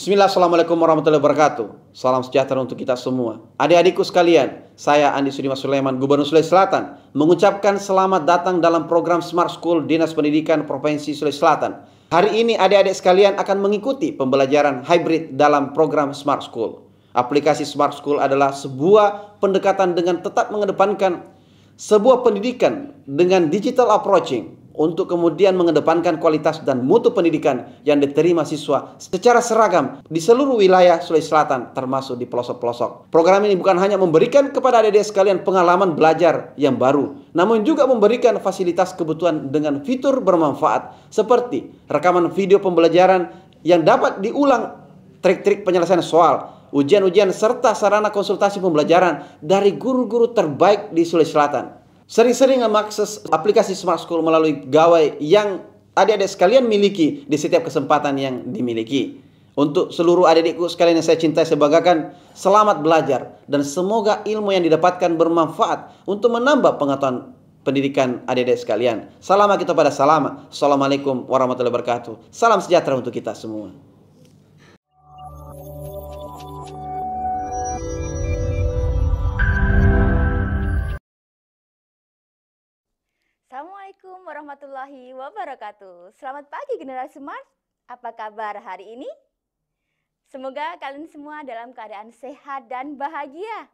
Bismillah, Assalamualaikum warahmatullahi wabarakatuh. Salam sejahtera untuk kita semua. Adik-adikku sekalian, saya Andi Sudimas Sulaiman, Gubernur Sulawesi Selatan, mengucapkan selamat datang dalam program Smart School Dinas Pendidikan Provinsi Sulawesi Selatan. Hari ini adik-adik sekalian akan mengikuti pembelajaran hybrid dalam program Smart School. Aplikasi Smart School adalah sebuah pendekatan dengan tetap mengedepankan sebuah pendidikan dengan digital approaching, untuk kemudian mengedepankan kualitas dan mutu pendidikan yang diterima siswa secara seragam di seluruh wilayah Sulawesi Selatan, termasuk di pelosok-pelosok. Program ini bukan hanya memberikan kepada adik-adik sekalian pengalaman belajar yang baru, namun juga memberikan fasilitas kebutuhan dengan fitur bermanfaat seperti rekaman video pembelajaran yang dapat diulang, trik-trik penyelesaian soal, ujian-ujian, serta sarana konsultasi pembelajaran dari guru-guru terbaik di Sulawesi Selatan. Sering-sering mengakses aplikasi Smart School melalui gawai yang adik-adik sekalian miliki di setiap kesempatan yang dimiliki. Untuk seluruh adik-adikku sekalian yang saya cintai, saya banggakan, selamat belajar dan semoga ilmu yang didapatkan bermanfaat untuk menambah pengetahuan pendidikan adik-adik sekalian. Salam kita pada salam. Assalamualaikum warahmatullahi wabarakatuh. Salam sejahtera untuk kita semua. Assalamualaikum warahmatullahi wabarakatuh. Selamat pagi generasi Smart. Apa kabar hari ini? Semoga kalian semua dalam keadaan sehat dan bahagia.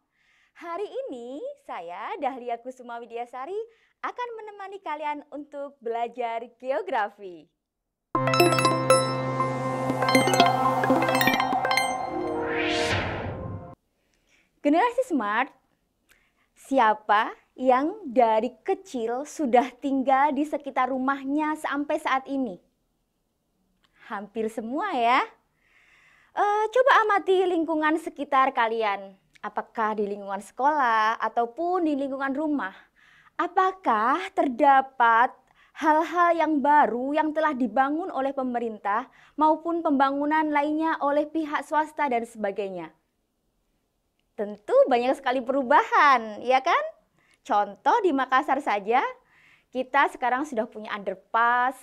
Hari ini saya Dahlia Kusuma Widyasari akan menemani kalian untuk belajar geografi. Generasi Smart, siapa yang dari kecil sudah tinggal di sekitar rumahnya sampai saat ini? Hampir semua ya. Coba amati lingkungan sekitar kalian. Apakah di lingkungan sekolah ataupun di lingkungan rumah? Apakah terdapat hal-hal yang baru yang telah dibangun oleh pemerintah maupun pembangunan lainnya oleh pihak swasta dan sebagainya? Tentu banyak sekali perubahan, ya kan? Contoh di Makassar saja, kita sekarang sudah punya underpass,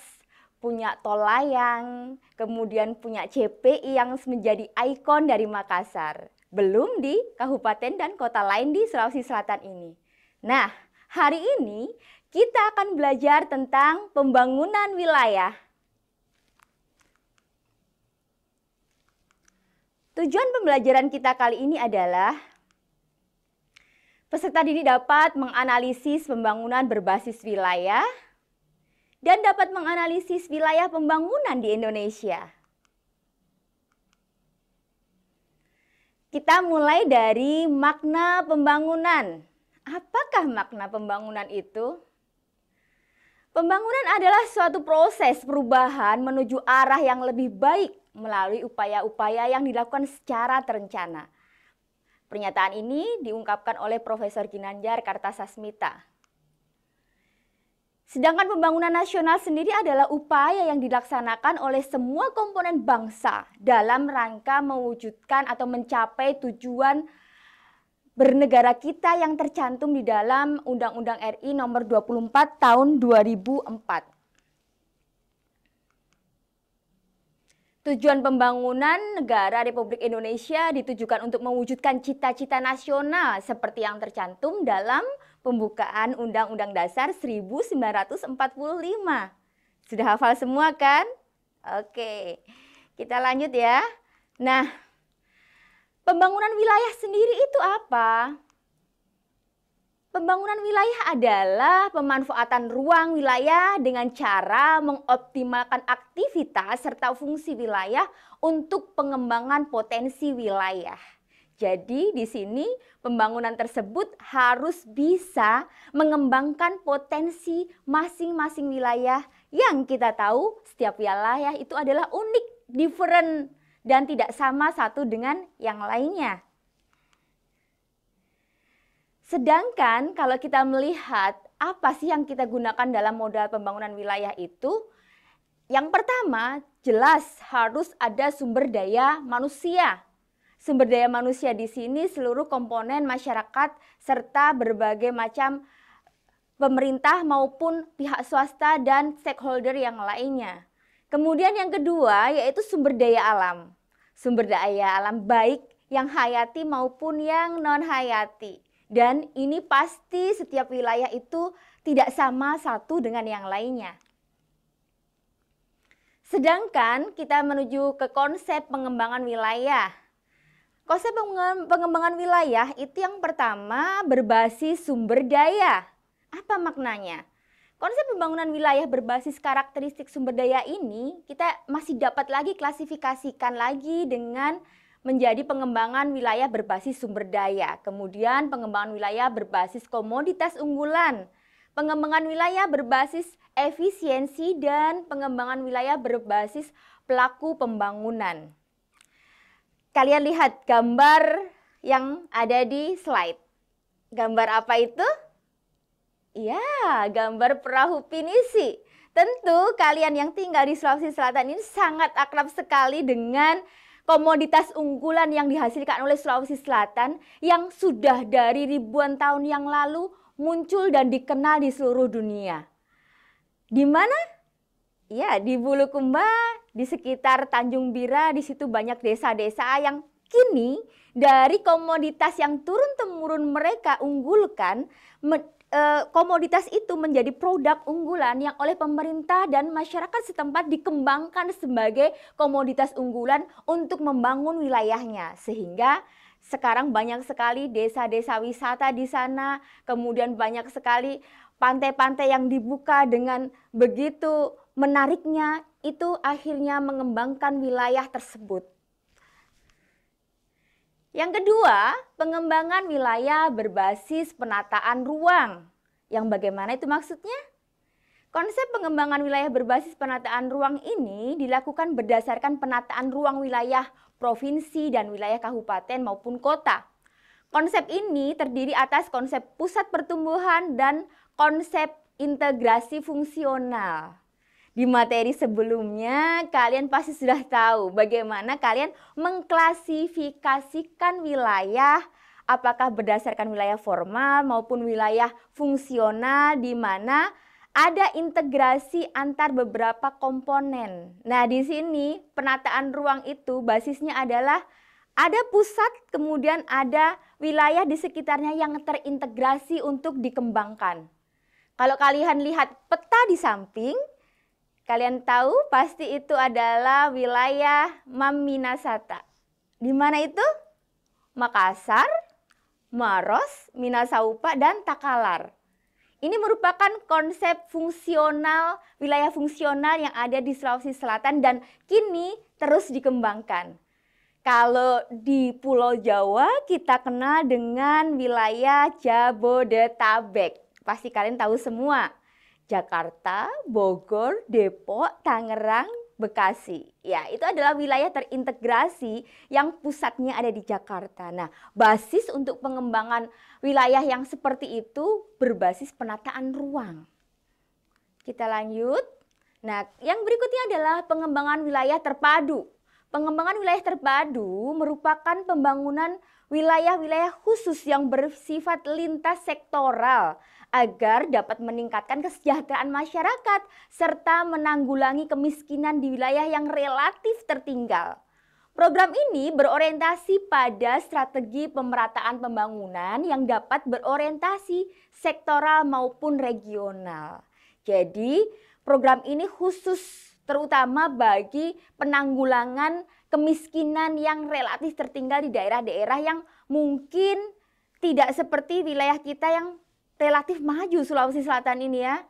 punya tol layang, kemudian punya CPI yang menjadi ikon dari Makassar. Belum di kabupaten dan kota lain di Sulawesi Selatan ini. Nah, hari ini kita akan belajar tentang pembangunan wilayah. Tujuan pembelajaran kita kali ini adalah peserta didik dapat menganalisis pembangunan berbasis wilayah dan dapat menganalisis wilayah pembangunan di Indonesia. Kita mulai dari makna pembangunan. Apakah makna pembangunan itu? Pembangunan adalah suatu proses perubahan menuju arah yang lebih baik melalui upaya-upaya yang dilakukan secara terencana. Pernyataan ini diungkapkan oleh Profesor Ginanjar Kartasasmita. Sedangkan pembangunan nasional sendiri adalah upaya yang dilaksanakan oleh semua komponen bangsa dalam rangka mewujudkan atau mencapai tujuan bernegara kita yang tercantum di dalam Undang-Undang RI nomor 24 tahun 2004. Tujuan pembangunan negara Republik Indonesia ditujukan untuk mewujudkan cita-cita nasional seperti yang tercantum dalam pembukaan Undang-Undang Dasar 1945. Sudah hafal semua kan? Oke, kita lanjut ya. Nah, pembangunan wilayah sendiri itu apa? Pembangunan wilayah adalah pemanfaatan ruang wilayah dengan cara mengoptimalkan aktivitas serta fungsi wilayah untuk pengembangan potensi wilayah. Jadi di sini pembangunan tersebut harus bisa mengembangkan potensi masing-masing wilayah yang kita tahu setiap wilayah itu adalah unik, different, dan tidak sama satu dengan yang lainnya. Sedangkan kalau kita melihat apa sih yang kita gunakan dalam modal pembangunan wilayah itu, yang pertama jelas harus ada sumber daya manusia. Sumber daya manusia di sini seluruh komponen masyarakat serta berbagai macam pemerintah maupun pihak swasta dan stakeholder yang lainnya. Kemudian yang kedua yaitu sumber daya alam. sumber daya alam baik yang hayati maupun yang non-hayati. Dan ini pasti setiap wilayah itu tidak sama satu dengan yang lainnya. Sedangkan kita menuju ke konsep pengembangan wilayah. Konsep pengembangan wilayah itu yang pertama berbasis sumber daya. Apa maknanya? Konsep pembangunan wilayah berbasis karakteristik sumber daya ini kita masih dapat lagi klasifikasikan lagi dengan menjadi pengembangan wilayah berbasis sumber daya. Kemudian pengembangan wilayah berbasis komoditas unggulan. Pengembangan wilayah berbasis efisiensi dan pengembangan wilayah berbasis pelaku pembangunan. Kalian lihat gambar yang ada di slide. Gambar apa itu? Ya, gambar perahu pinisi. Tentu kalian yang tinggal di Sulawesi Selatan ini sangat akrab sekali dengan komoditas unggulan yang dihasilkan oleh Sulawesi Selatan yang sudah dari ribuan tahun yang lalu muncul dan dikenal di seluruh dunia. Di mana? Ya, di Bulukumba, di sekitar Tanjung Bira, di situ banyak desa-desa yang kini dari komoditas yang turun-temurun mereka unggulkan, komoditas itu menjadi produk unggulan yang oleh pemerintah dan masyarakat setempat dikembangkan sebagai komoditas unggulan untuk membangun wilayahnya. Sehingga sekarang banyak sekali desa-desa wisata di sana, kemudian banyak sekali pantai-pantai yang dibuka dengan begitu menariknya, itu akhirnya mengembangkan wilayah tersebut. Yang kedua, pengembangan wilayah berbasis penataan ruang. Yang bagaimana itu maksudnya? Konsep pengembangan wilayah berbasis penataan ruang ini dilakukan berdasarkan penataan ruang wilayah provinsi dan wilayah kabupaten maupun kota. Konsep ini terdiri atas konsep pusat pertumbuhan dan konsep integrasi fungsional. Di materi sebelumnya kalian pasti sudah tahu bagaimana kalian mengklasifikasikan wilayah, apakah berdasarkan wilayah formal maupun wilayah fungsional di mana ada integrasi antar beberapa komponen. Nah, di sini penataan ruang itu basisnya adalah ada pusat, kemudian ada wilayah di sekitarnya yang terintegrasi untuk dikembangkan. Kalau kalian lihat peta di samping, kalian tahu pasti itu adalah wilayah Mamminasata. Di mana itu? Makassar, Maros, Minasaupa, dan Takalar. Ini merupakan konsep fungsional, wilayah fungsional yang ada di Sulawesi Selatan dan kini terus dikembangkan. Kalau di Pulau Jawa kita kenal dengan wilayah Jabodetabek. Pasti kalian tahu semua. Jakarta, Bogor, Depok, Tangerang, Bekasi. Ya, itu adalah wilayah terintegrasi yang pusatnya ada di Jakarta. Nah, basis untuk pengembangan wilayah yang seperti itu berbasis penataan ruang. Kita lanjut. Nah, yang berikutnya adalah pengembangan wilayah terpadu. Pengembangan wilayah terpadu merupakan pembangunan wilayah-wilayah khusus yang bersifat lintas sektoral agar dapat meningkatkan kesejahteraan masyarakat serta menanggulangi kemiskinan di wilayah yang relatif tertinggal. Program ini berorientasi pada strategi pemerataan pembangunan yang dapat berorientasi sektoral maupun regional. Jadi, program ini khusus terutama bagi penanggulangan kemiskinan yang relatif tertinggal di daerah-daerah yang mungkin tidak seperti wilayah kita yang relatif maju Sulawesi Selatan ini ya.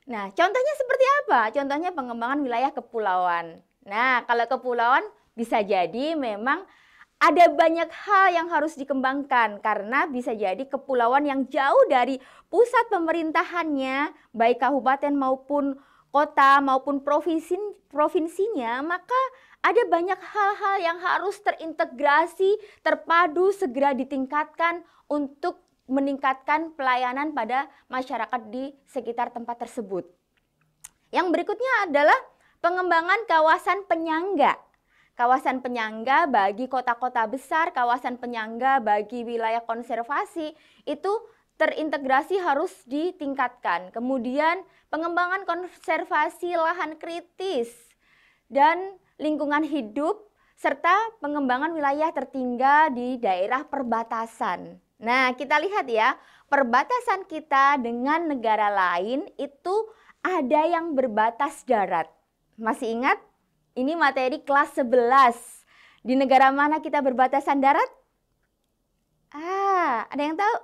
Nah, contohnya seperti apa? Contohnya pengembangan wilayah kepulauan. Nah, kalau kepulauan bisa jadi memang ada banyak hal yang harus dikembangkan karena bisa jadi kepulauan yang jauh dari pusat pemerintahannya, baik kabupaten maupun kota maupun provinsinya, maka ada banyak hal-hal yang harus terintegrasi, terpadu, segera ditingkatkan untuk meningkatkan pelayanan pada masyarakat di sekitar tempat tersebut. Yang berikutnya adalah pengembangan kawasan penyangga. Kawasan penyangga bagi kota-kota besar, kawasan penyangga bagi wilayah konservasi itu terintegrasi harus ditingkatkan. Kemudian pengembangan konservasi lahan kritis dan lingkungan hidup serta pengembangan wilayah tertinggal di daerah perbatasan. Nah, kita lihat ya, perbatasan kita dengan negara lain itu ada yang berbatas darat. Masih ingat? Ini materi kelas 11. Di negara mana kita berbatasan darat? Ada yang tahu?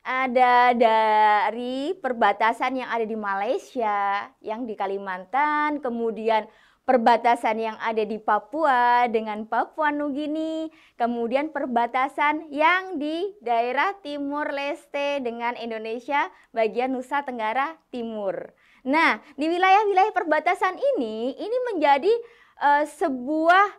Ada dari perbatasan yang ada di Malaysia, yang di Kalimantan, kemudian perbatasan yang ada di Papua dengan Papua Nugini, kemudian perbatasan yang di daerah Timur Leste dengan Indonesia bagian Nusa Tenggara Timur. Nah, di wilayah-wilayah perbatasan ini menjadi sebuah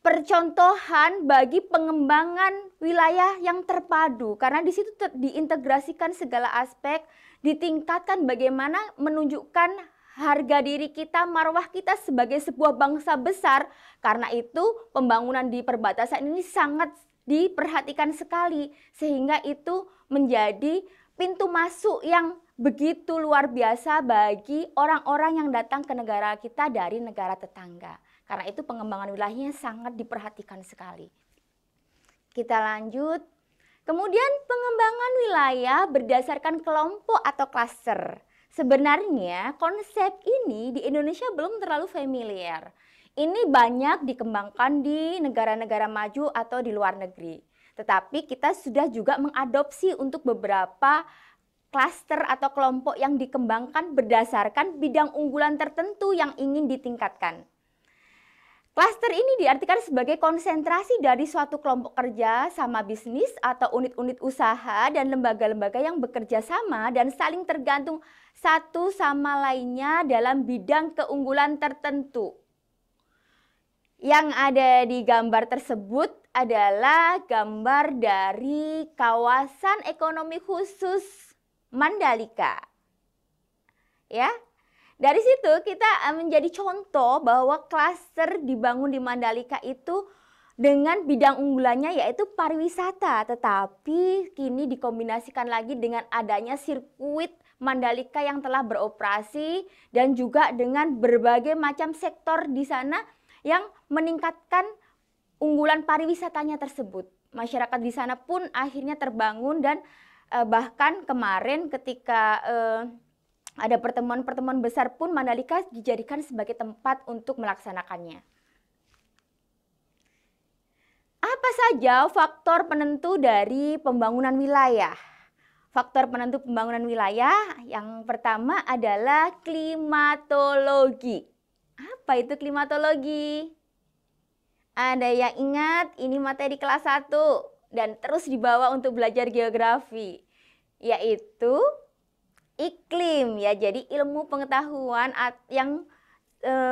percontohan bagi pengembangan wilayah yang terpadu, karena di situ diintegrasikan segala aspek, ditingkatkan bagaimana menunjukkan harga diri kita, marwah kita sebagai sebuah bangsa besar. Karena itu pembangunan di perbatasan ini sangat diperhatikan sekali, sehingga itu menjadi pintu masuk yang begitu luar biasa bagi orang-orang yang datang ke negara kita dari negara tetangga. Karena itu pengembangan wilayahnya sangat diperhatikan sekali. Kita lanjut. Kemudian pengembangan wilayah berdasarkan kelompok atau klaster. Sebenarnya konsep ini di Indonesia belum terlalu familiar. Ini banyak dikembangkan di negara-negara maju atau di luar negeri. Tetapi kita sudah juga mengadopsi untuk beberapa klaster atau kelompok yang dikembangkan berdasarkan bidang unggulan tertentu yang ingin ditingkatkan. Klaster ini diartikan sebagai konsentrasi dari suatu kelompok kerja sama bisnis atau unit-unit usaha dan lembaga-lembaga yang bekerja sama dan saling tergantung satu sama lainnya dalam bidang keunggulan tertentu. Yang ada di gambar tersebut adalah gambar dari kawasan ekonomi khusus Mandalika. Ya. Dari situ kita menjadi contoh bahwa klaster dibangun di Mandalika itu dengan bidang unggulannya yaitu pariwisata. Tetapi kini dikombinasikan lagi dengan adanya sirkuit Mandalika yang telah beroperasi dan juga dengan berbagai macam sektor di sana yang meningkatkan unggulan pariwisatanya tersebut. Masyarakat di sana pun akhirnya terbangun dan bahkan kemarin ketika ada pertemuan-pertemuan besar pun Mandalika dijadikan sebagai tempat untuk melaksanakannya. Apa saja faktor penentu dari pembangunan wilayah? Faktor penentu pembangunan wilayah yang pertama adalah klimatologi. Apa itu klimatologi? Ada yang ingat ini materi kelas 1 dan terus dibawa untuk belajar geografi, yaitu iklim ya. Jadi ilmu pengetahuan yang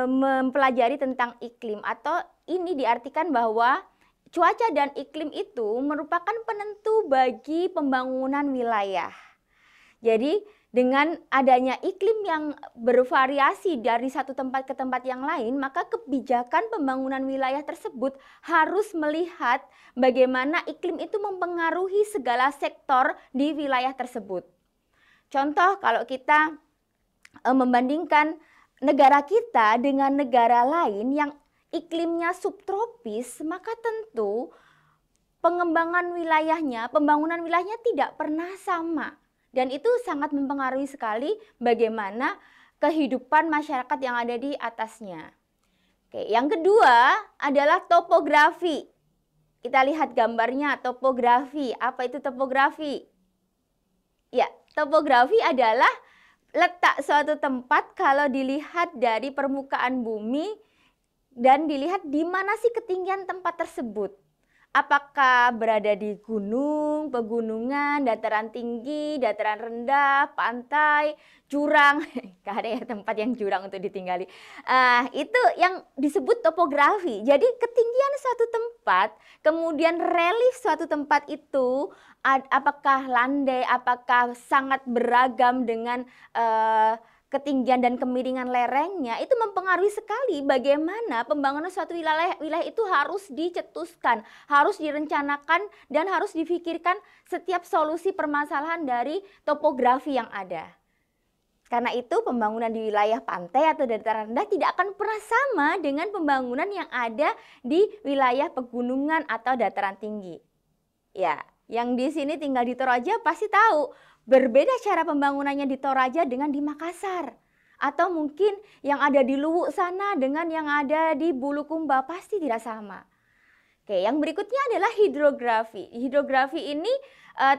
mempelajari tentang iklim, atau ini diartikan bahwa cuaca dan iklim itu merupakan penentu bagi pembangunan wilayah. Jadi dengan adanya iklim yang bervariasi dari satu tempat ke tempat yang lain, maka kebijakan pembangunan wilayah tersebut harus melihat bagaimana iklim itu mempengaruhi segala sektor di wilayah tersebut. Contoh, kalau kita membandingkan negara kita dengan negara lain yang iklimnya subtropis, maka tentu pengembangan wilayahnya, pembangunan wilayahnya tidak pernah sama. Dan itu sangat mempengaruhi sekali bagaimana kehidupan masyarakat yang ada di atasnya. Oke, yang kedua adalah topografi. Kita lihat gambarnya, topografi. Apa itu topografi? Ya, topografi adalah letak suatu tempat kalau dilihat dari permukaan bumi dan dilihat di mana sih ketinggian tempat tersebut. Apakah berada di gunung, pegunungan, dataran tinggi, dataran rendah, pantai, jurang. Gak ada ya tempat yang jurang untuk ditinggali. Itu yang disebut topografi. Jadi ketinggian suatu tempat, kemudian relief suatu tempat itu, apakah landai, apakah sangat beragam dengan ketinggian dan kemiringan lerengnya, itu mempengaruhi sekali bagaimana pembangunan suatu wilayah itu harus dicetuskan, harus direncanakan, dan harus difikirkan setiap solusi permasalahan dari topografi yang ada. Karena itu pembangunan di wilayah pantai atau dataran rendah tidak akan pernah sama dengan pembangunan yang ada di wilayah pegunungan atau dataran tinggi. Ya, yang di sini tinggal di Toraja pasti tahu berbeda cara pembangunannya di Toraja dengan di Makassar. Atau mungkin yang ada di Luwuk sana dengan yang ada di Bulukumba pasti tidak sama. Oke, yang berikutnya adalah hidrografi. Hidrografi ini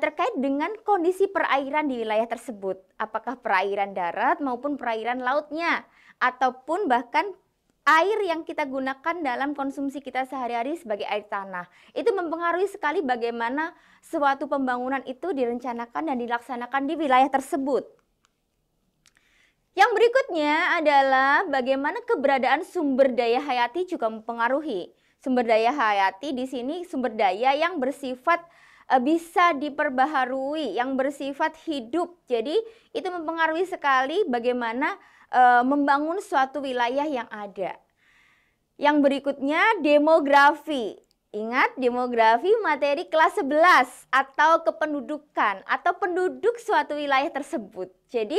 terkait dengan kondisi perairan di wilayah tersebut. Apakah perairan darat maupun perairan lautnya. Ataupun bahkan air yang kita gunakan dalam konsumsi kita sehari-hari sebagai air tanah. Itu mempengaruhi sekali bagaimana suatu pembangunan itu direncanakan dan dilaksanakan di wilayah tersebut. Yang berikutnya adalah bagaimana keberadaan sumber daya hayati juga mempengaruhi. Sumber daya hayati di sini sumber daya yang bersifat bisa diperbaharui, yang bersifat hidup. Jadi itu mempengaruhi sekali bagaimana membangun suatu wilayah yang ada. Yang berikutnya demografi. Ingat, demografi materi kelas 11 atau kependudukan atau penduduk suatu wilayah tersebut. Jadi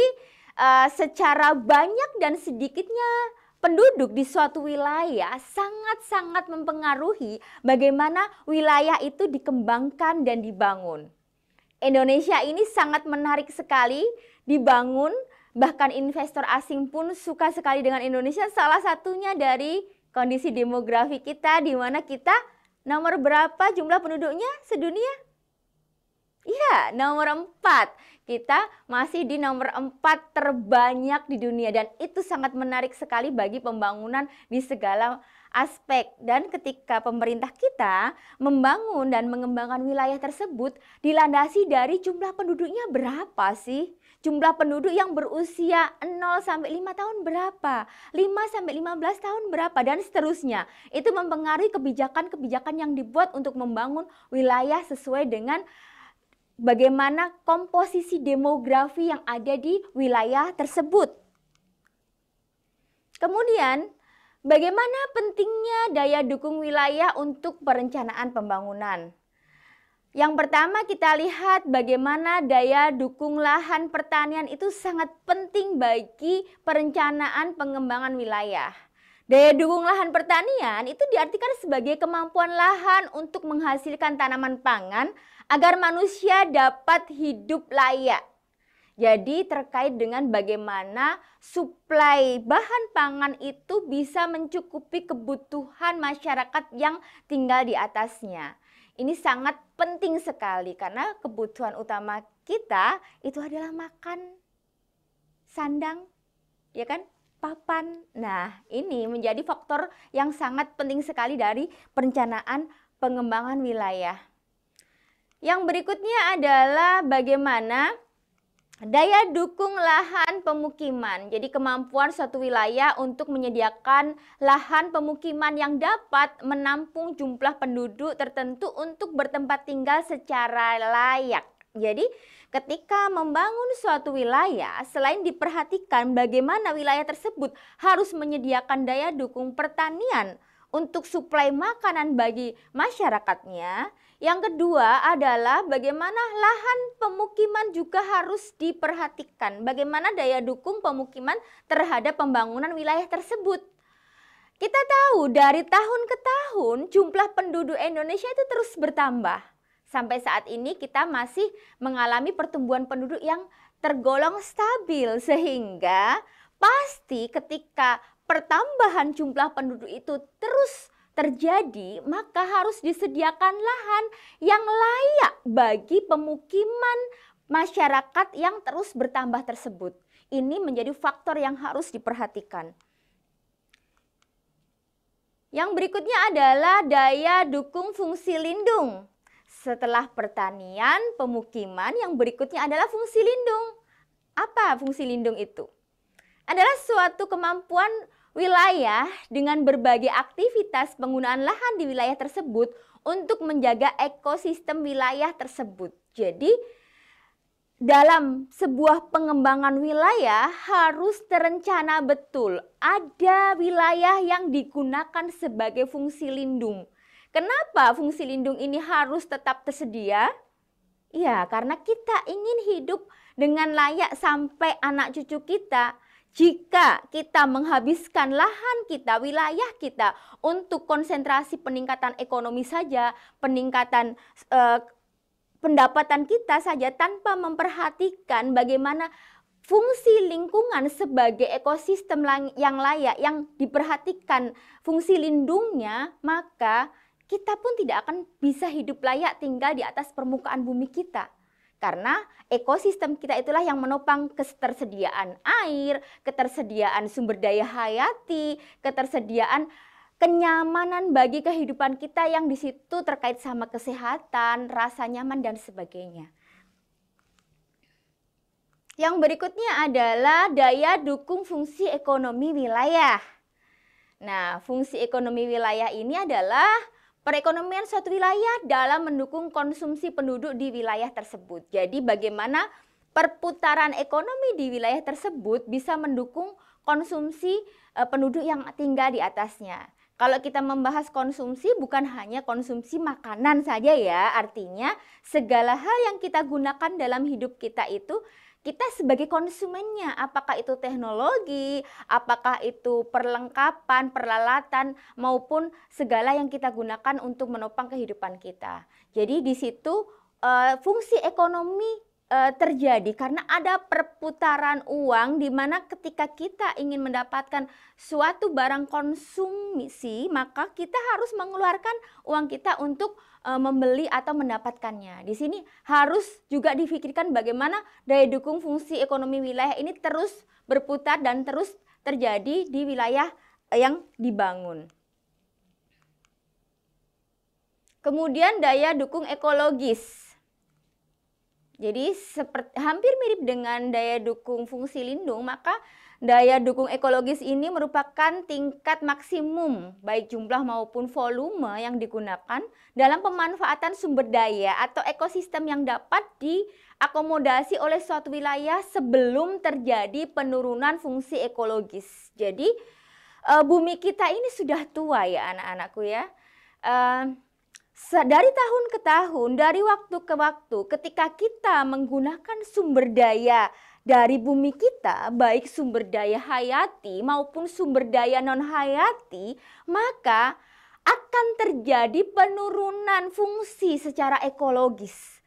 secara banyak dan sedikitnya penduduk di suatu wilayah sangat-sangat mempengaruhi bagaimana wilayah itu dikembangkan dan dibangun. Indonesia ini sangat menarik sekali dibangun, bahkan investor asing pun suka sekali dengan Indonesia. Salah satunya dari kondisi demografi kita, di mana kita nomor berapa jumlah penduduknya sedunia? Iya, nomor 4. Kita masih di nomor 4 terbanyak di dunia dan itu sangat menarik sekali bagi pembangunan di segala aspek. Dan ketika pemerintah kita membangun dan mengembangkan wilayah tersebut dilandasi dari jumlah penduduknya berapa sih? Jumlah penduduk yang berusia 0 sampai 5 tahun berapa? 5 sampai 15 tahun berapa? Dan seterusnya. Itu mempengaruhi kebijakan-kebijakan yang dibuat untuk membangun wilayah sesuai dengan bagaimana komposisi demografi yang ada di wilayah tersebut. Kemudian, bagaimana pentingnya daya dukung wilayah untuk perencanaan pembangunan? Yang pertama kita lihat bagaimana daya dukung lahan pertanian itu sangat penting bagi perencanaan pengembangan wilayah. Daya dukung lahan pertanian itu diartikan sebagai kemampuan lahan untuk menghasilkan tanaman pangan agar manusia dapat hidup layak. Jadi terkait dengan bagaimana suplai bahan pangan itu bisa mencukupi kebutuhan masyarakat yang tinggal di atasnya. Ini sangat penting sekali karena kebutuhan utama kita itu adalah makan, sandang, ya kan? Papan. Nah, ini menjadi faktor yang sangat penting sekali dari perencanaan pengembangan wilayah. Yang berikutnya adalah bagaimana daya dukung lahan pemukiman. Jadi kemampuan suatu wilayah untuk menyediakan lahan pemukiman yang dapat menampung jumlah penduduk tertentu untuk bertempat tinggal secara layak. Jadi ketika membangun suatu wilayah, selain diperhatikan bagaimana wilayah tersebut harus menyediakan daya dukung pertanian untuk suplai makanan bagi masyarakatnya, yang kedua adalah bagaimana lahan pemukiman juga harus diperhatikan. Bagaimana daya dukung pemukiman terhadap pembangunan wilayah tersebut. Kita tahu dari tahun ke tahun jumlah penduduk Indonesia itu terus bertambah. Sampai saat ini kita masih mengalami pertumbuhan penduduk yang tergolong stabil. Sehingga pasti ketika pertambahan jumlah penduduk itu terus terjadi, maka harus disediakan lahan yang layak bagi pemukiman masyarakat yang terus bertambah tersebut. Ini menjadi faktor yang harus diperhatikan. Yang berikutnya adalah daya dukung fungsi lindung. Setelah pertanian, pemukiman, yang berikutnya adalah fungsi lindung. Apa fungsi lindung itu? Adalah suatu kemampuan wilayah dengan berbagai aktivitas penggunaan lahan di wilayah tersebut untuk menjaga ekosistem wilayah tersebut. Jadi, dalam sebuah pengembangan wilayah harus terencana betul. Ada wilayah yang digunakan sebagai fungsi lindung. Kenapa fungsi lindung ini harus tetap tersedia? Iya, karena kita ingin hidup dengan layak sampai anak cucu kita. Jika kita menghabiskan lahan kita, wilayah kita untuk konsentrasi peningkatan ekonomi saja, peningkatan pendapatan kita saja tanpa memperhatikan bagaimana fungsi lingkungan sebagai ekosistem yang layak, yang diperhatikan fungsi lindungnya, maka kita pun tidak akan bisa hidup layak tinggal di atas permukaan bumi kita. Karena ekosistem kita itulah yang menopang ketersediaan air, ketersediaan sumber daya hayati, ketersediaan kenyamanan bagi kehidupan kita yang di situ terkait sama kesehatan, rasa nyaman, dan sebagainya. Yang berikutnya adalah daya dukung fungsi ekonomi wilayah. Nah, fungsi ekonomi wilayah ini adalah perekonomian suatu wilayah dalam mendukung konsumsi penduduk di wilayah tersebut. Jadi bagaimana perputaran ekonomi di wilayah tersebut bisa mendukung konsumsi penduduk yang tinggal di atasnya. Kalau kita membahas konsumsi bukan hanya konsumsi makanan saja ya, artinya segala hal yang kita gunakan dalam hidup kita itu kita sebagai konsumennya, apakah itu teknologi, apakah itu perlengkapan, peralatan, maupun segala yang kita gunakan untuk menopang kehidupan kita. Jadi di situ fungsi ekonomi terjadi karena ada perputaran uang di mana ketika kita ingin mendapatkan suatu barang konsumsi, maka kita harus mengeluarkan uang kita untuk membeli atau mendapatkannya. Di sini harus juga difikirkan bagaimana daya dukung fungsi ekonomi wilayah ini terus berputar dan terus terjadi di wilayah yang dibangun. Kemudian daya dukung ekologis. Jadi hampir mirip dengan daya dukung fungsi lindung, maka daya dukung ekologis ini merupakan tingkat maksimum baik jumlah maupun volume yang digunakan dalam pemanfaatan sumber daya atau ekosistem yang dapat diakomodasi oleh suatu wilayah sebelum terjadi penurunan fungsi ekologis. Jadi bumi kita ini sudah tua ya anak-anakku ya. Dari tahun ke tahun, dari waktu ke waktu, ketika kita menggunakan sumber daya dari bumi kita, baik sumber daya hayati maupun sumber daya non-hayati, maka akan terjadi penurunan fungsi secara ekologis.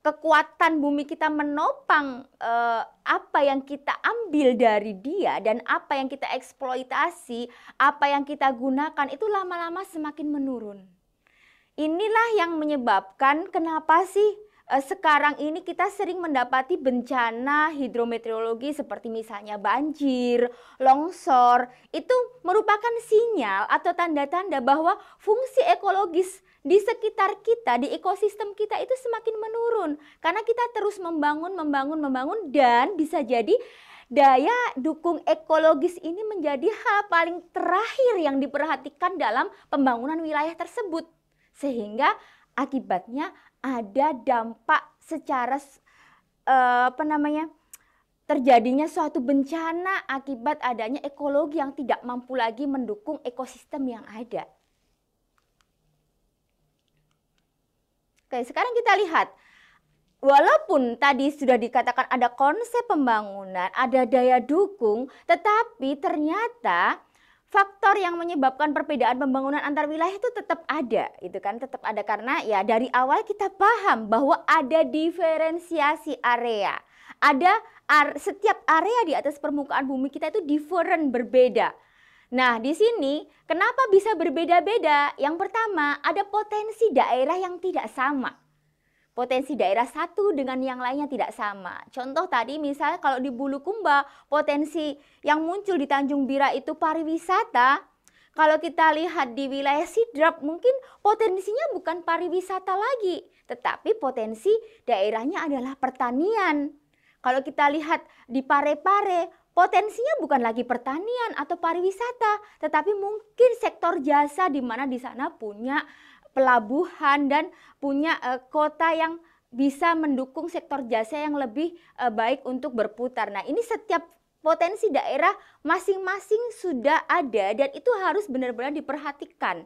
Kekuatan bumi kita menopang apa yang kita ambil dari dia dan apa yang kita eksploitasi, apa yang kita gunakan itu lama-lama semakin menurun. Inilah yang menyebabkan kenapa sih sekarang ini kita sering mendapati bencana hidrometeorologi seperti misalnya banjir, longsor. Itu merupakan sinyal atau tanda-tanda bahwa fungsi ekologis di sekitar kita, di ekosistem kita itu semakin menurun. Karena kita terus membangun dan bisa jadi daya dukung ekologis ini menjadi hal paling terakhir yang diperhatikan dalam pembangunan wilayah tersebut. Sehingga akibatnya ada dampak secara terjadinya suatu bencana akibat adanya ekologi yang tidak mampu lagi mendukung ekosistem yang ada. Oke, sekarang kita lihat. Walaupun tadi sudah dikatakan ada konsep pembangunan, ada daya dukung, tetapi ternyata faktor yang menyebabkan perbedaan pembangunan antar wilayah itu tetap ada, itu kan tetap ada karena ya dari awal kita paham bahwa ada diferensiasi area. Ada setiap area di atas permukaan bumi kita itu different, berbeda. Nah, di sini kenapa bisa berbeda-beda? Yang pertama, ada potensi daerah yang tidak sama. Potensi daerah satu dengan yang lainnya tidak sama. Contoh tadi misalnya kalau di Bulukumba, potensi yang muncul di Tanjung Bira itu pariwisata. Kalau kita lihat di wilayah Sidrap mungkin potensinya bukan pariwisata lagi, tetapi potensi daerahnya adalah pertanian. Kalau kita lihat di Parepare, potensinya bukan lagi pertanian atau pariwisata, tetapi mungkin sektor jasa di mana di sana punya pelabuhan dan punya kota yang bisa mendukung sektor jasa yang lebih baik untuk berputar. Nah, ini setiap potensi daerah masing-masing sudah ada dan itu harus benar-benar diperhatikan.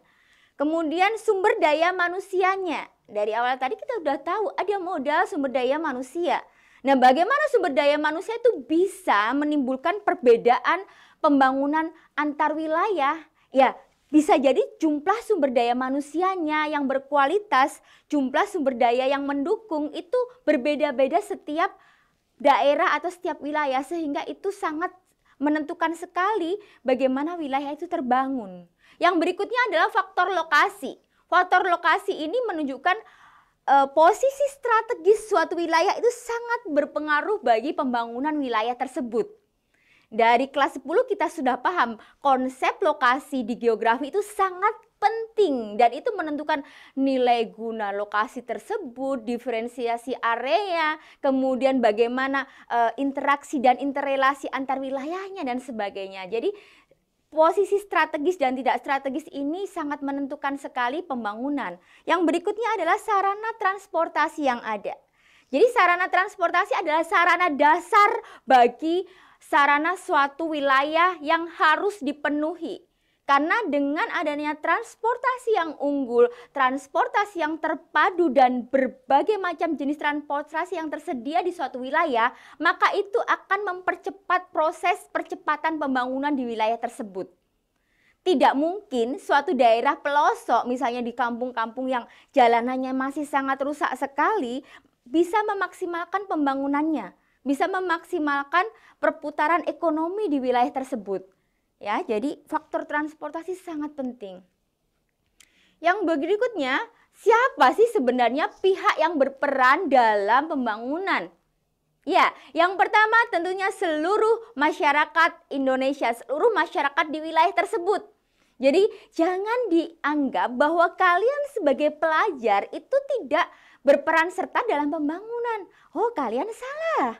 Kemudian sumber daya manusianya. Dari awal tadi kita udah tahu ada modal sumber daya manusia. Nah, bagaimana sumber daya manusia itu bisa menimbulkan perbedaan pembangunan antar wilayah? Ya, bisa jadi jumlah sumber daya manusianya yang berkualitas, jumlah sumber daya yang mendukung itu berbeda-beda setiap daerah atau setiap wilayah, sehingga itu sangat menentukan sekali bagaimana wilayah itu terbangun. Yang berikutnya adalah faktor lokasi. Faktor lokasi ini menunjukkan posisi strategis suatu wilayah itu sangat berpengaruh bagi pembangunan wilayah tersebut. Dari kelas 10 kita sudah paham konsep lokasi di geografi itu sangat penting dan itu menentukan nilai guna lokasi tersebut, diferensiasi area, kemudian bagaimana interaksi dan interrelasi antar wilayahnya dan sebagainya. Jadi posisi strategis dan tidak strategis ini sangat menentukan sekali pembangunan. Yang berikutnya adalah sarana transportasi yang ada. Jadi sarana transportasi adalah sarana dasar bagi sarana suatu wilayah yang harus dipenuhi. Karena dengan adanya transportasi yang unggul, transportasi yang terpadu dan berbagai macam jenis transportasi yang tersedia di suatu wilayah, maka itu akan mempercepat proses percepatan pembangunan di wilayah tersebut. Tidak mungkin suatu daerah pelosok, misalnya di kampung-kampung yang jalanannya masih sangat rusak sekali, bisa memaksimalkan pembangunannya, bisa memaksimalkan perputaran ekonomi di wilayah tersebut. Ya, jadi faktor transportasi sangat penting. Yang berikutnya, siapa sih sebenarnya pihak yang berperan dalam pembangunan? Ya, yang pertama tentunya seluruh masyarakat Indonesia, seluruh masyarakat di wilayah tersebut. Jadi jangan dianggap bahwa kalian sebagai pelajar itu tidak berperan serta dalam pembangunan. Oh, kalian salah.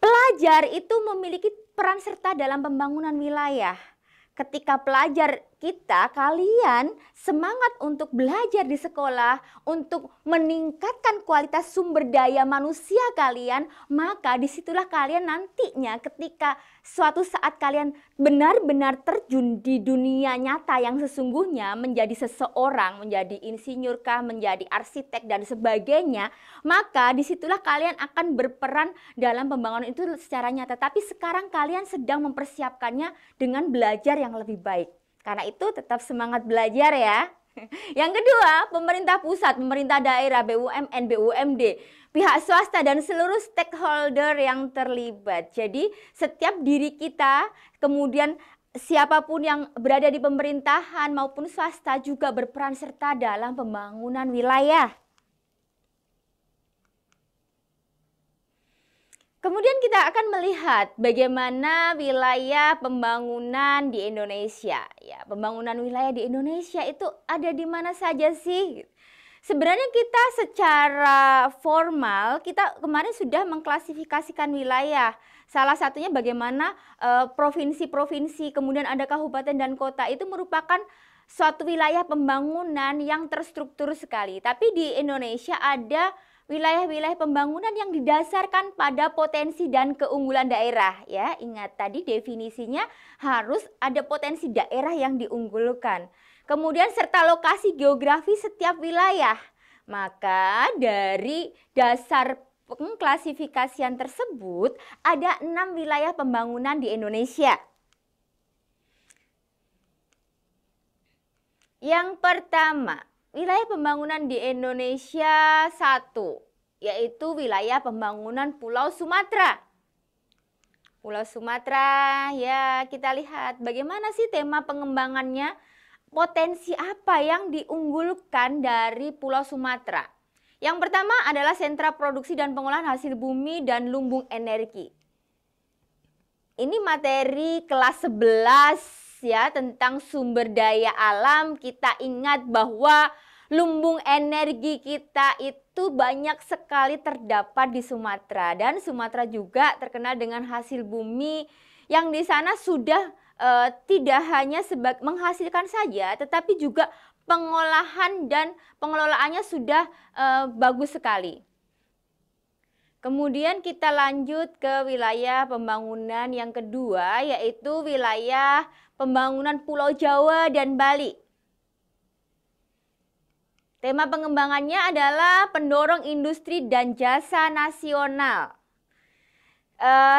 Pelajar itu memiliki peran serta dalam pembangunan wilayah. Ketika pelajar kita, kalian semangat untuk belajar di sekolah, untuk meningkatkan kualitas sumber daya manusia kalian, maka disitulah kalian nantinya ketika suatu saat kalian benar-benar terjun di dunia nyata yang sesungguhnya, menjadi seseorang, menjadi insinyur kah, menjadi arsitek dan sebagainya, maka disitulah kalian akan berperan dalam pembangunan itu secara nyata. Tapi sekarang kalian sedang mempersiapkannya dengan belajar yang lebih baik. Karena itu tetap semangat belajar ya. Yang kedua, pemerintah pusat, pemerintah daerah, BUMN, BUMD, pihak swasta dan seluruh stakeholder yang terlibat. Jadi setiap diri kita, kemudian siapapun yang berada di pemerintahan maupun swasta juga berperan serta dalam pembangunan wilayah. Kemudian kita akan melihat bagaimana wilayah pembangunan di Indonesia. Ya, pembangunan wilayah di Indonesia itu ada di mana saja sih? Sebenarnya kita secara formal, kita kemarin sudah mengklasifikasikan wilayah. Salah satunya bagaimana provinsi-provinsi, kemudian ada kabupaten dan kota itu merupakan suatu wilayah pembangunan yang terstruktur sekali. Tapi di Indonesia ada wilayah-wilayah pembangunan yang didasarkan pada potensi dan keunggulan daerah. Ya, ingat tadi definisinya harus ada potensi daerah yang diunggulkan. Kemudian serta lokasi geografi setiap wilayah. Maka dari dasar pengklasifikasian tersebut ada 6 wilayah pembangunan di Indonesia. Yang pertama, wilayah pembangunan di Indonesia 1, yaitu wilayah pembangunan Pulau Sumatera. Pulau Sumatera, ya kita lihat bagaimana sih tema pengembangannya, potensi apa yang diunggulkan dari Pulau Sumatera. Yang pertama adalah sentra produksi dan pengolahan hasil bumi dan lumbung energi. Ini materi kelas 11 ya, tentang sumber daya alam. Kita ingat bahwa lumbung energi kita itu banyak sekali terdapat di Sumatera, dan Sumatera juga terkenal dengan hasil bumi yang di sana sudah tidak hanya menghasilkan saja, tetapi juga pengolahan dan pengelolaannya sudah bagus sekali. Kemudian kita lanjut ke wilayah pembangunan yang kedua, yaitu wilayah pembangunan Pulau Jawa dan Bali. Tema pengembangannya adalah pendorong industri dan jasa nasional.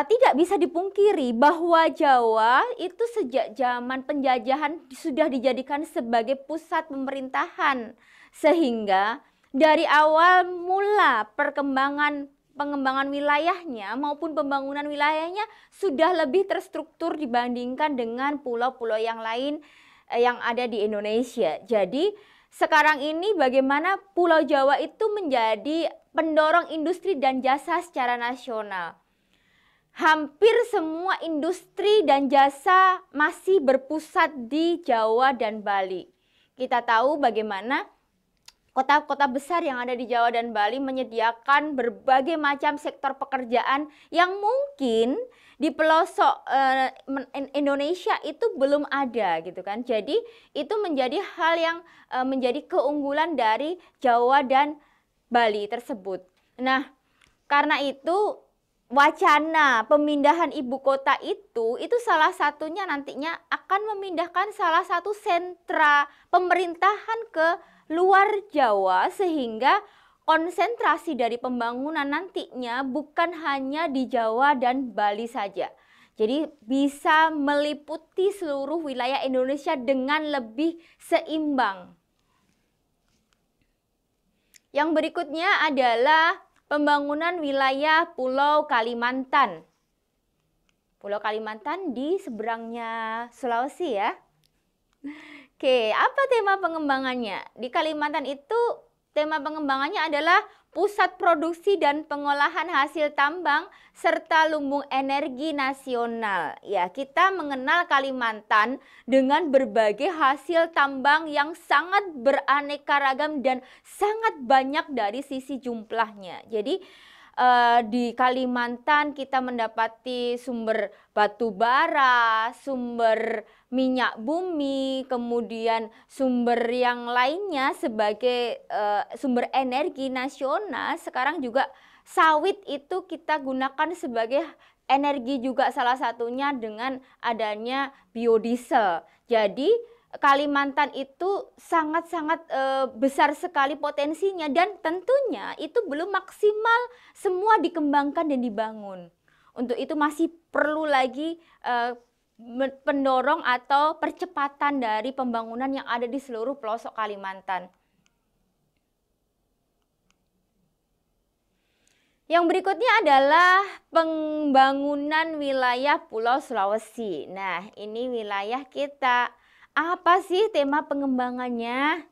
Tidak bisa dipungkiri bahwa Jawa itu sejak zaman penjajahan sudah dijadikan sebagai pusat pemerintahan. Sehingga dari awal mula pengembangan wilayahnya maupun pembangunan wilayahnya sudah lebih terstruktur dibandingkan dengan pulau-pulau yang lain yang ada di Indonesia. Jadi sekarang ini bagaimana Pulau Jawa itu menjadi pendorong industri dan jasa secara nasional. Hampir semua industri dan jasa masih berpusat di Jawa dan Bali. Kita tahu bagaimana kota-kota besar yang ada di Jawa dan Bali menyediakan berbagai macam sektor pekerjaan yang mungkin di pelosok Indonesia itu belum ada gitu kan. Jadi itu menjadi hal yang menjadi keunggulan dari Jawa dan Bali tersebut. Nah, karena itu wacana pemindahan ibu kota itu salah satunya nantinya akan memindahkan salah satu sentra pemerintahan ke luar Jawa, sehingga konsentrasi dari pembangunan nantinya bukan hanya di Jawa dan Bali saja. Jadi bisa meliputi seluruh wilayah Indonesia dengan lebih seimbang. Yang berikutnya adalah pembangunan wilayah Pulau Kalimantan. Pulau Kalimantan di seberangnya Sulawesi ya. Oke, apa tema pengembangannya? Di Kalimantan itu tema pengembangannya adalah pusat produksi dan pengolahan hasil tambang serta lumbung energi nasional. Ya, kita mengenal Kalimantan dengan berbagai hasil tambang yang sangat beraneka ragam dan sangat banyak dari sisi jumlahnya. Jadi di Kalimantan kita mendapati sumber batu bara, sumber minyak bumi, kemudian sumber yang lainnya sebagai sumber energi nasional. Sekarang juga sawit itu kita gunakan sebagai energi juga, salah satunya dengan adanya biodiesel. Jadi Kalimantan itu sangat-sangat besar sekali potensinya, dan tentunya itu belum maksimal semua dikembangkan dan dibangun. Untuk itu masih perlu lagi pendorong atau percepatan dari pembangunan yang ada di seluruh pelosok Kalimantan. Yang berikutnya adalah pembangunan wilayah Pulau Sulawesi. Nah, ini wilayah kita. Apa sih tema pengembangannya?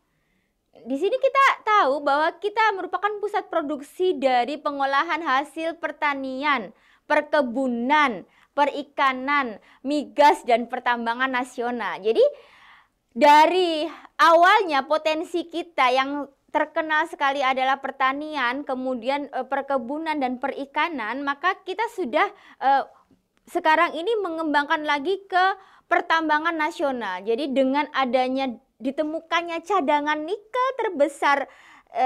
Di sini kita tahu bahwa kita merupakan pusat produksi dari pengolahan hasil pertanian, perkebunan, perikanan, migas, dan pertambangan nasional. Jadi dari awalnya potensi kita yang terkenal sekali adalah pertanian, kemudian perkebunan dan perikanan, maka kita sudah sekarang ini mengembangkan lagi ke pertambangan nasional. Jadi dengan adanya ditemukannya cadangan nikel terbesar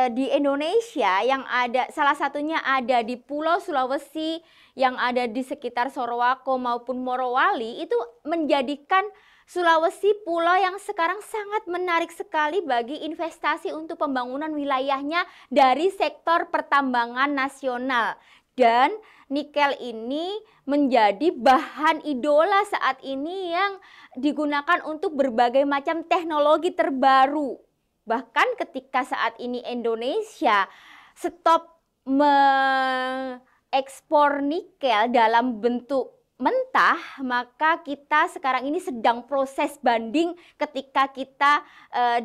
di Indonesia yang ada, salah satunya ada di Pulau Sulawesi yang ada di sekitar Sorowako maupun Morowali, itu menjadikan Sulawesi pulau yang sekarang sangat menarik sekali bagi investasi untuk pembangunan wilayahnya dari sektor pertambangan nasional. Dan nikel ini menjadi bahan idola saat ini yang digunakan untuk berbagai macam teknologi terbaru. Bahkan ketika saat ini Indonesia stop mengekspor nikel dalam bentuk mentah, maka kita sekarang ini sedang proses banding ketika kita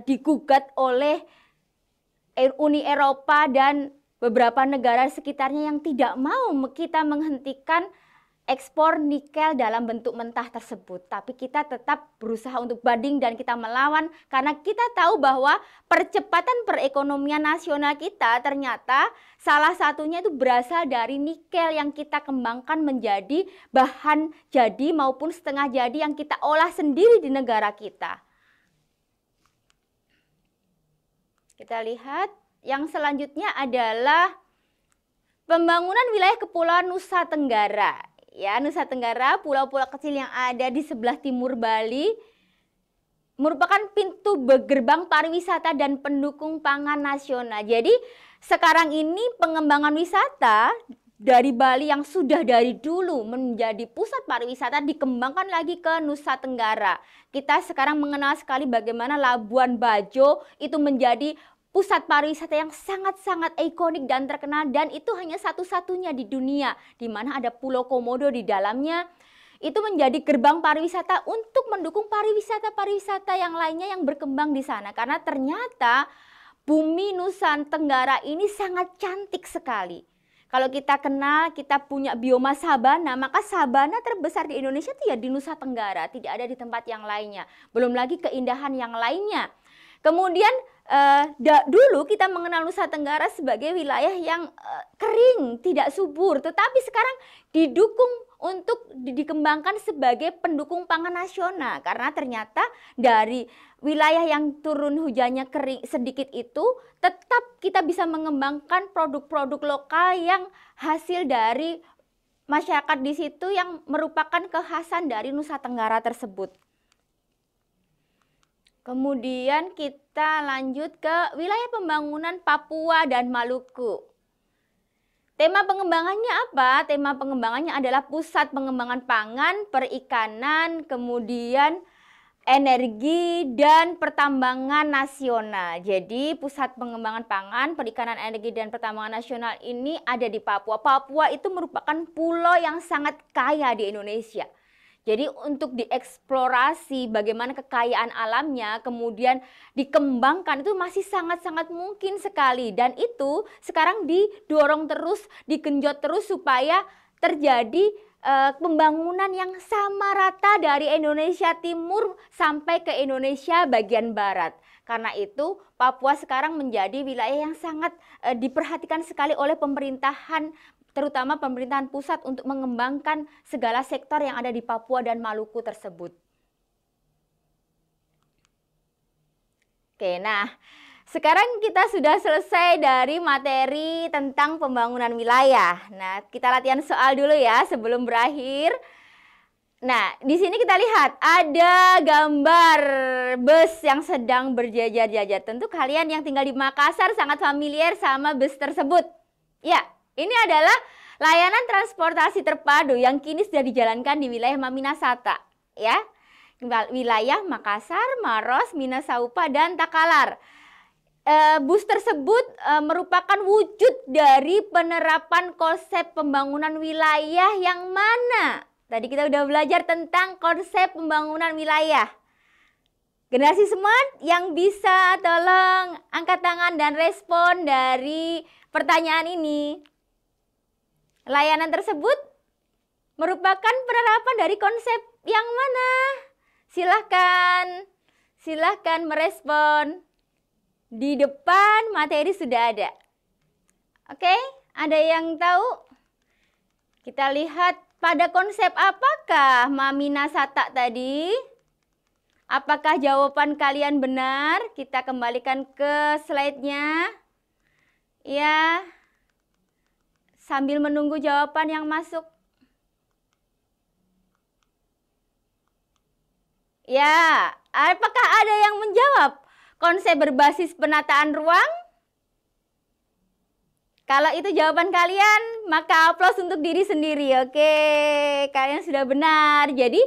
digugat oleh Uni Eropa dan beberapa negara sekitarnya yang tidak mau kita menghentikan ekspor nikel dalam bentuk mentah tersebut. Tapi kita tetap berusaha untuk banding dan kita melawan, karena kita tahu bahwa percepatan perekonomian nasional kita ternyata salah satunya itu berasal dari nikel yang kita kembangkan menjadi bahan jadi maupun setengah jadi yang kita olah sendiri di negara kita. Kita lihat yang selanjutnya adalah pembangunan wilayah Kepulauan Nusa Tenggara. Ya, Nusa Tenggara, pulau-pulau kecil yang ada di sebelah timur Bali, merupakan pintu gerbang pariwisata dan pendukung pangan nasional. Jadi sekarang ini pengembangan wisata dari Bali yang sudah dari dulu menjadi pusat pariwisata dikembangkan lagi ke Nusa Tenggara. Kita sekarang mengenal sekali bagaimana Labuan Bajo itu menjadi pusat pariwisata yang sangat-sangat ikonik dan terkenal, dan itu hanya satu-satunya di dunia di mana ada Pulau Komodo di dalamnya. Itu menjadi gerbang pariwisata untuk mendukung pariwisata-pariwisata yang lainnya yang berkembang di sana. Karena ternyata bumi Nusa Tenggara ini sangat cantik sekali. Kalau kita kenal, kita punya bioma sabana, maka sabana terbesar di Indonesia itu ya di Nusa Tenggara, tidak ada di tempat yang lainnya. Belum lagi keindahan yang lainnya. Kemudian dulu kita mengenal Nusa Tenggara sebagai wilayah yang kering, tidak subur, tetapi sekarang didukung untuk dikembangkan sebagai pendukung pangan nasional, karena ternyata dari wilayah yang turun hujannya kering sedikit itu tetap kita bisa mengembangkan produk-produk lokal yang hasil dari masyarakat di situ yang merupakan kekhasan dari Nusa Tenggara tersebut. Kemudian kita lanjut ke wilayah pembangunan Papua dan Maluku. Tema pengembangannya apa? Tema pengembangannya adalah pusat pengembangan pangan, perikanan, kemudian energi dan pertambangan nasional. Jadi pusat pengembangan pangan, perikanan, energi dan pertambangan nasional ini ada di Papua. Papua itu merupakan pulau yang sangat kaya di Indonesia. Jadi untuk dieksplorasi bagaimana kekayaan alamnya kemudian dikembangkan itu masih sangat-sangat mungkin sekali, dan itu sekarang didorong terus, digenjot terus supaya terjadi pembangunan yang sama rata dari Indonesia Timur sampai ke Indonesia bagian barat. Karena itu Papua sekarang menjadi wilayah yang sangat diperhatikan sekali oleh pemerintahan, terutama pemerintahan pusat untuk mengembangkan segala sektor yang ada di Papua dan Maluku tersebut. Oke, nah sekarang kita sudah selesai dari materi tentang pembangunan wilayah. Nah, kita latihan soal dulu ya sebelum berakhir. Nah, di sini kita lihat ada gambar bus yang sedang berjajar-jajar. Tentu kalian yang tinggal di Makassar sangat familiar sama bus tersebut. Ya, ini adalah layanan transportasi terpadu yang kini sudah dijalankan di wilayah Maminasata, ya. Wilayah Makassar, Maros, Minasaupa, dan Takalar. Bus tersebut merupakan wujud dari penerapan konsep pembangunan wilayah yang mana? Tadi kita udah belajar tentang konsep pembangunan wilayah. Generasi Smart yang bisa tolong angkat tangan dan respon dari pertanyaan ini. Layanan tersebut merupakan penerapan dari konsep yang mana? Silahkan merespon. Di depan materi sudah ada. Oke, ada yang tahu? Kita lihat pada konsep apakah Maminasata tadi? Apakah jawaban kalian benar? Kita kembalikan ke slide-nya. Ya. Sambil menunggu jawaban yang masuk. Ya, apakah ada yang menjawab konsep berbasis penataan ruang? Kalau itu jawaban kalian, maka aplaus untuk diri sendiri. Oke, kalian sudah benar. Jadi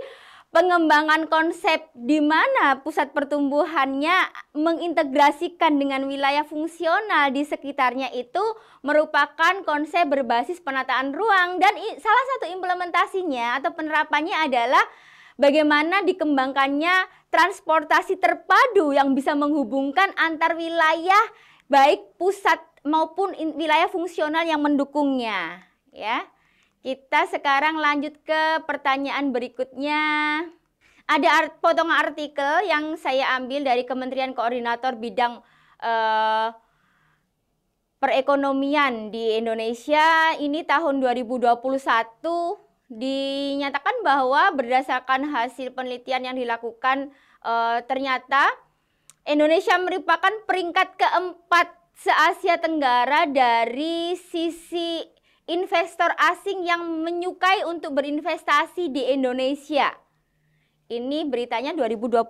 pengembangan konsep di mana pusat pertumbuhannya mengintegrasikan dengan wilayah fungsional di sekitarnya itu merupakan konsep berbasis penataan ruang, dan salah satu implementasinya atau penerapannya adalah bagaimana dikembangkannya transportasi terpadu yang bisa menghubungkan antar wilayah baik pusat maupun wilayah fungsional yang mendukungnya, ya. Kita sekarang lanjut ke pertanyaan berikutnya. Ada potongan artikel yang saya ambil dari Kementerian Koordinator Bidang Perekonomian di Indonesia. Ini tahun 2021 dinyatakan bahwa berdasarkan hasil penelitian yang dilakukan ternyata Indonesia merupakan peringkat keempat se-Asia Tenggara dari sisi investor asing yang menyukai untuk berinvestasi di Indonesia. Ini beritanya 2021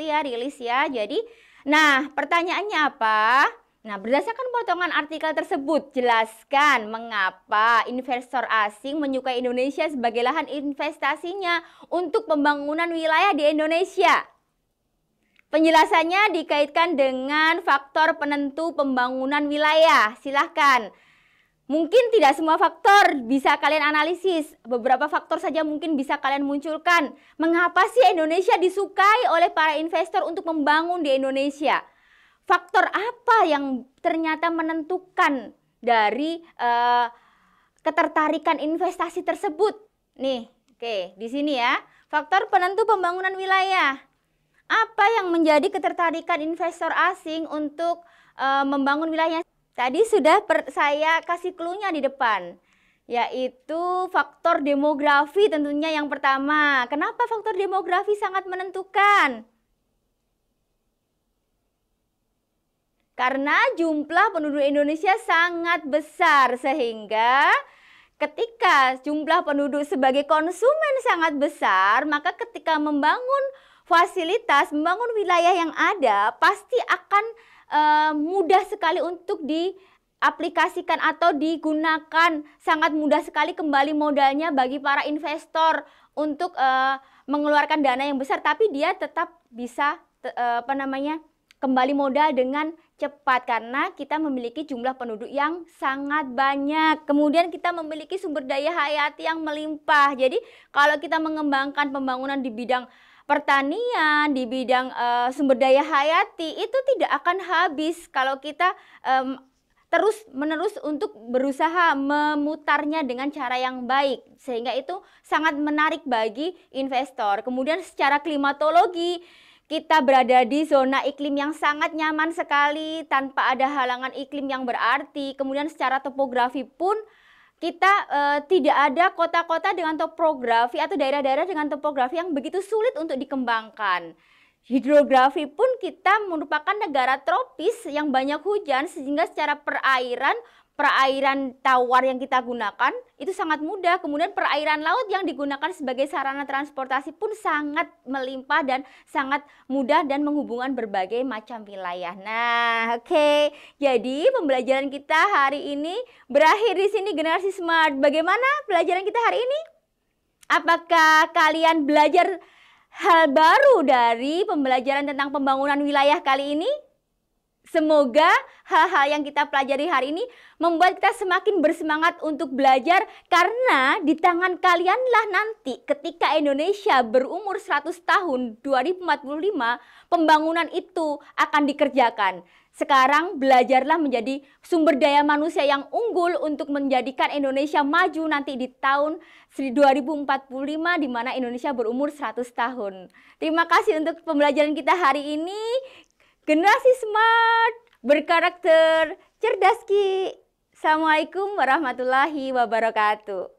ya, rilis ya. Jadi, nah pertanyaannya apa? Nah, berdasarkan potongan artikel tersebut, jelaskan mengapa investor asing menyukai Indonesia sebagai lahan investasinya untuk pembangunan wilayah di Indonesia. Penjelasannya dikaitkan dengan faktor penentu pembangunan wilayah. Silahkan. Mungkin tidak semua faktor bisa kalian analisis. Beberapa faktor saja mungkin bisa kalian munculkan. Mengapa sih Indonesia disukai oleh para investor untuk membangun di Indonesia? Faktor apa yang ternyata menentukan dari ketertarikan investasi tersebut? Nih, oke, di sini ya. Faktor penentu pembangunan wilayah. Apa yang menjadi ketertarikan investor asing untuk membangun wilayah? Tadi sudah saya kasih clue-nya di depan, yaitu faktor demografi tentunya yang pertama. Kenapa faktor demografi sangat menentukan? Karena jumlah penduduk Indonesia sangat besar, sehingga ketika jumlah penduduk sebagai konsumen sangat besar, maka ketika membangun fasilitas, membangun wilayah yang ada, pasti akan mudah sekali untuk diaplikasikan atau digunakan. Sangat mudah sekali kembali modalnya bagi para investor untuk mengeluarkan dana yang besar, tapi dia tetap bisa kembali modal dengan cepat karena kita memiliki jumlah penduduk yang sangat banyak. Kemudian kita memiliki sumber daya hayati yang melimpah. Jadi kalau kita mengembangkan pembangunan di bidang pertanian, di bidang sumber daya hayati, itu tidak akan habis kalau kita terus-menerus untuk berusaha memutarnya dengan cara yang baik. Sehingga itu sangat menarik bagi investor. Kemudian secara klimatologi, kita berada di zona iklim yang sangat nyaman sekali tanpa ada halangan iklim yang berarti. Kemudian secara topografi pun kita tidak ada kota-kota dengan topografi atau daerah-daerah dengan topografi yang begitu sulit untuk dikembangkan. Hidrografi pun kita merupakan negara tropis yang banyak hujan, sehingga secara perairan tawar yang kita gunakan itu sangat mudah. Kemudian perairan laut yang digunakan sebagai sarana transportasi pun sangat melimpah dan sangat mudah dan menghubungkan berbagai macam wilayah. Nah, oke. Jadi pembelajaran kita hari ini berakhir di sini, Generasi Smart. Bagaimana pelajaran kita hari ini? Apakah kalian belajar hal baru dari pembelajaran tentang pembangunan wilayah kali ini? Semoga hal-hal yang kita pelajari hari ini membuat kita semakin bersemangat untuk belajar, karena di tangan kalianlah nanti ketika Indonesia berumur 100 tahun 2045 pembangunan itu akan dikerjakan. Sekarang belajarlah menjadi sumber daya manusia yang unggul untuk menjadikan Indonesia maju nanti di tahun 2045 di mana Indonesia berumur 100 tahun. Terima kasih untuk pembelajaran kita hari ini. Generasi Smart, berkarakter, cerdas Ki. Assalamualaikum warahmatullahi wabarakatuh.